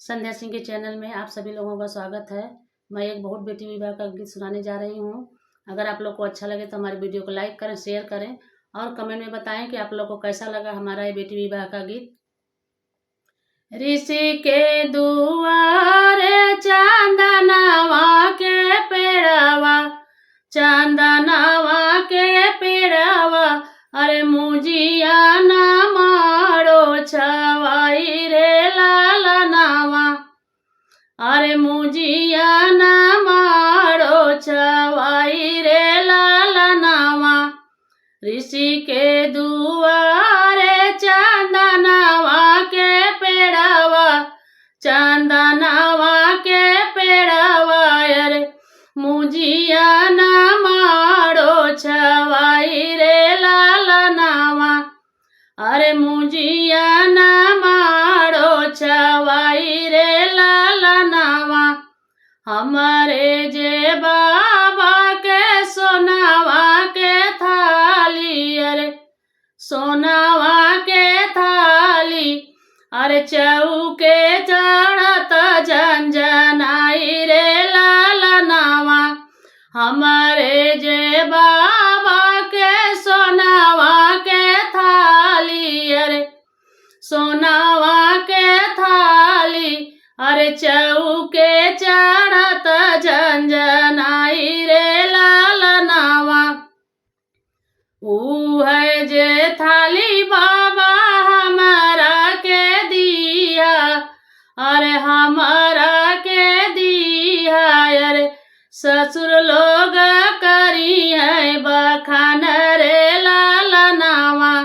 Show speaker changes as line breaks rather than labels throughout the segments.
संध्या सिंह के चैनल में आप सभी लोगों का स्वागत है। मैं एक बहुत बेटी विवाह का गीत सुनाने जा रही हूँ। अगर आप लोग को अच्छा लगे तो हमारे वीडियो को लाइक करें, शेयर करें और कमेंट में बताएं कि आप लोग को कैसा लगा हमारा ये बेटी विवाह का गीत। ऋषि के दुआरे चांदनवा के पेड़वा, चांदनवा के पेड़वा, अरे मुजिया ना मारो छवाई रे लालनावा, अरे मुजिया ना मारो छवाई रे लालनावा। ऋषि के दुआरे चांदनवा के पेड़वा, चांदनवा के पेड़वा, अरे मुजिया ना मारो छवाई रे लालनावा, अरे मुजिया ना मारो छवाई रे लालनावा। हमारे जे बाबा के सोनावा के थाली, अरे सोनावा के थाली, अरे चौके चढ़त झंझनाई रे लालनावा। हमारे जे बाबा के सोनावा के थाली, अरे सोनावा के थाली, अरे चौके चढ़त झंझनाई रे लालनावा। ऊ है जे थाली बाबा हमारा के दिया, अरे हमारा के दिया, अरे ससुर लोग करी है बखान रे लालनावा।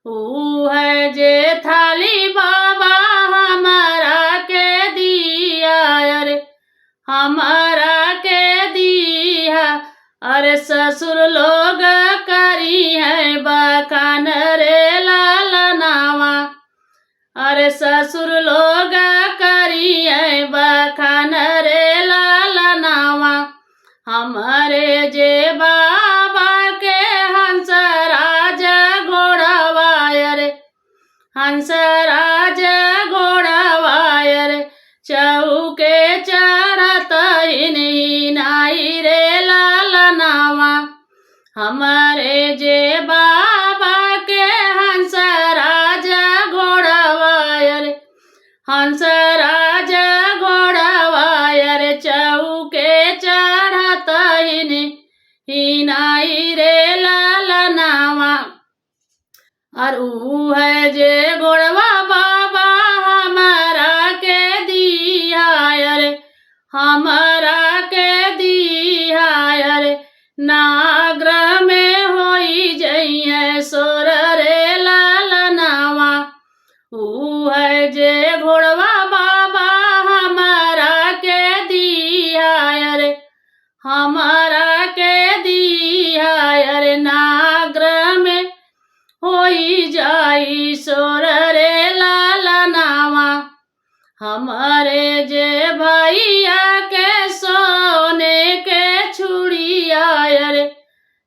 ऊ है जे थाली बाबा हमारा के दिया, अरे हमारा के दिया, अरे ससुर लोग करी है बखान रे लालनावा, अरे ससुर लोग करी है बखान रे लालनावा। हमारे जे बाबा के हंसराज घोड़वा, अरे हंसराज घोड़वा, अरे चौके चढ़त हिनाई रे लालनावा। हमारे जे बाबा के हंसराज घोड़वा, अरे हंसराज घोड़वा, अरे चौके चढ़त हिनाई रे लालनावा। और ऊ है जे घोड़वा बाबा हमारा के दिया, अरे हमारा के दिया, अरे नागर में होई जइए सोर रे लालनावा। ऊ है जे घोड़वा बाबा हमारा के दिया, अरे हमारा के दिया, अरे नागर में होई जाई सोर रे लालनावा। हमारे जे भैया के सोने के चूड़िया, अरे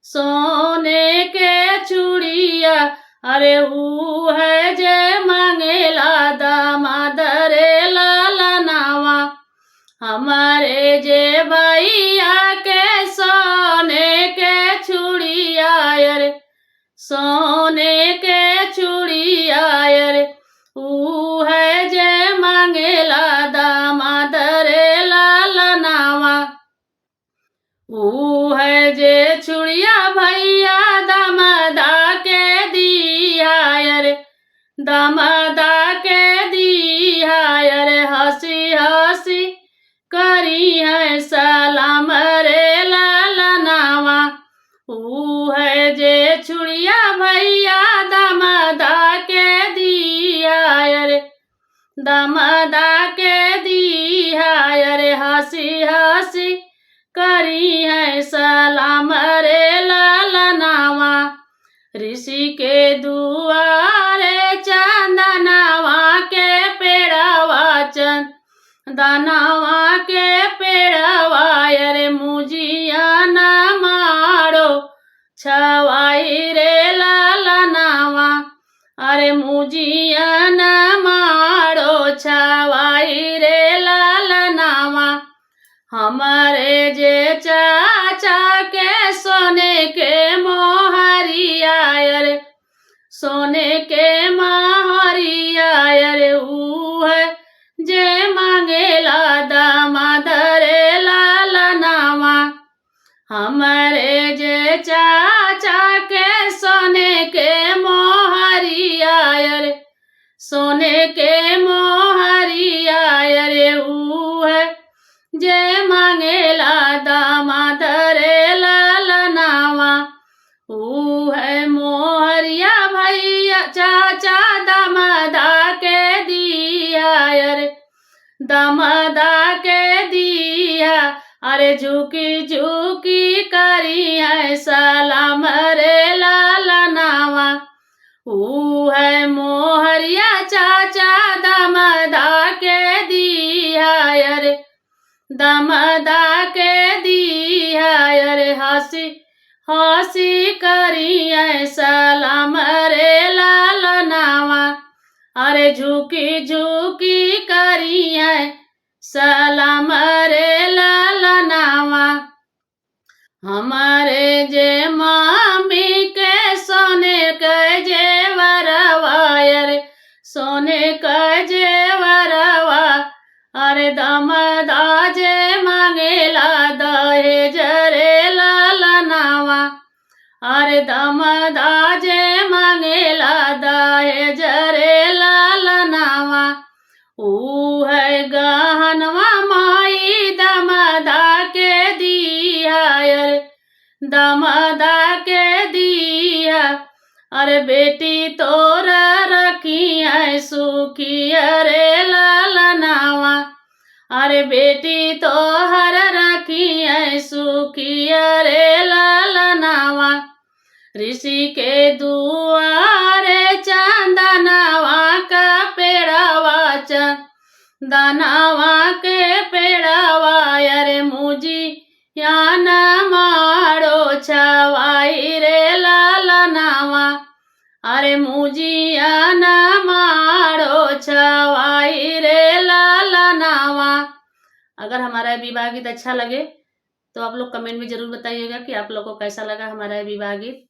सोने के चूड़िया, अरे ऊ है जे मांगेला दामाद रे लालनावा। हमारे जे भैया के सोने के चूड़िया, अरे सोने के चूड़िया, अरे ऊ है जे मांगेला दामाद रे लालनावा। ऊ है जे चूड़िया भैया दामादा के दिया, अरे दामादा के दिया, अरे हंसी हंसी करी है सलाम रे लालनावा। ऊ है जे चूड़िया भैया दामादा के दिया, अरे दामादा के दिया, अरे हंसी हंसी करी है सलाम रे लालनावा। ऋषि के दुआरे चांदनवा के पेड़वा, चांदनवा के पेड़वा, अरे मुजिया ना मारो छवाई रे लालनावा, अरे मुजिया ना मारो छवाई। भाई रे लालनावा। हमारे जे चाचा के सोने के मोहरिया रे, सोने के मोहरिया रे, ऊ है जे मांगेला दामाद रे लालनावा। हमारे जे चाचा के सोने के मोहरिया रे, सोने के मोहरिया रे, ऊ है जे मांगेला दामाद रे लालनावा। ऊ है मोहरिया भैया चाचा दामादा के दिया रे, दामादा के दिया। अरे झुकी झुकी करी है सलाम रे लालनावा। ऊ है मोहरिया चाचा दामादा के दिया रे, दामादा के दिया रे। हंसी हंसी करी है सलाम रे लालनावा। अरे झुकी झुकी करी है सलाम रे लालनावा। हमारे जे मामी के सोने के जेवरवा रे, सोने का जेवरवा। अरे दामादा जे मांगेला दहेज रे लालनावा। अरे दामादा जे मांगेला दहेज रे लालनावा। ऊ है गहनवा माई दामादा के दिया रे, दामादा के दिया। अरे बेटी तोरा रखी है सुखी रे लालनावा। अरे बेटी तोहर रखी है सुखी रे लालनावा। ऋषि के दुआरे चंदनवा का पेड़वा, चंदनवा के पेड़वा। अरे मुझी या न मारो छवाई रे लालनावा। अरे मुझी या न मारो छवाई रे लालनावा। अगर हमारा विवाह गीत अच्छा लगे तो आप लोग कमेंट में जरूर बताइएगा कि आप लोग को कैसा लगा हमारा विवाह गीत।